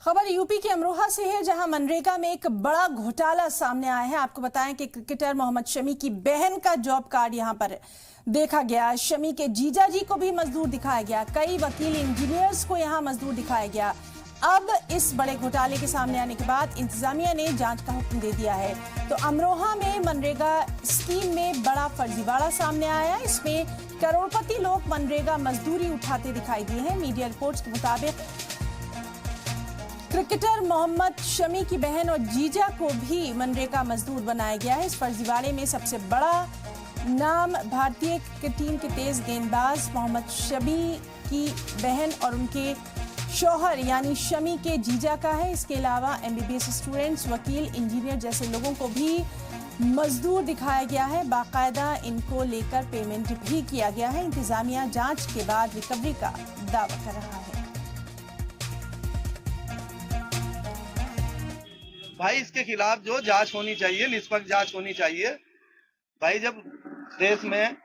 खबर यूपी के अमरोहा से है, जहां मनरेगा में एक बड़ा घोटाला सामने आया है। आपको बताएं कि क्रिकेटर मोहम्मद शमी की बहन का जॉब कार्ड यहां पर देखा गया। शमी के जीजा जी को भी मजदूर दिखाया गया। कई वकील इंजीनियर्स को यहां मजदूर दिखाया गया। अब इस बड़े घोटाले के सामने आने के बाद इंतजामिया ने जांच का हुक्म दे दिया है। तो अमरोहा में मनरेगा स्कीम में बड़ा फर्जीवाड़ा सामने आया। इसमें करोड़पति लोग मनरेगा मजदूरी उठाते दिखाई दिए हैं। मीडिया रिपोर्ट्स के मुताबिक क्रिकेटर मोहम्मद शमी की बहन और जीजा को भी मनरेगा मजदूर बनाया गया है। इस फर्जीवाड़े में सबसे बड़ा नाम भारतीय क्रिकेट टीम के तेज गेंदबाज मोहम्मद शमी की बहन और उनके शौहर यानी शमी के जीजा का है। इसके अलावा एमबीबीएस स्टूडेंट्स, वकील, इंजीनियर जैसे लोगों को भी मजदूर दिखाया गया है। बाकायदा इनको लेकर पेमेंट भी किया गया है। इंतजामिया जांच के बाद रिकवरी का दावा कर रहा है। भाई इसके खिलाफ जो जांच होनी चाहिए, निष्पक्ष जांच होनी चाहिए। भाई जब देश में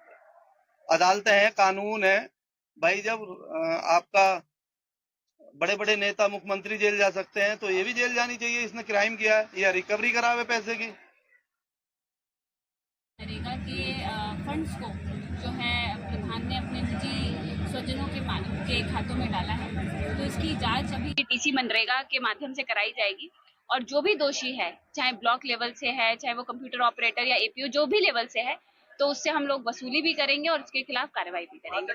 अदालतें हैं, कानून है, भाई जब आपका बड़े बड़े नेता, मुख्यमंत्री जेल जा सकते हैं तो ये भी जेल जानी चाहिए। इसने क्राइम किया है या रिकवरी करावे पैसे की। मनरेगा के फंड्स को जो है प्रधान ने अपने निजी स्वजनों के खातों में डाला है, तो इसकी जांच अभी डीसी मनरेगा के माध्यम से कराई जाएगी। और जो भी दोषी है, चाहे ब्लॉक लेवल से है, चाहे वो कंप्यूटर ऑपरेटर या एपीओ जो भी लेवल से है, तो उससे हम लोग वसूली भी करेंगे और उसके खिलाफ कार्रवाई भी करेंगे।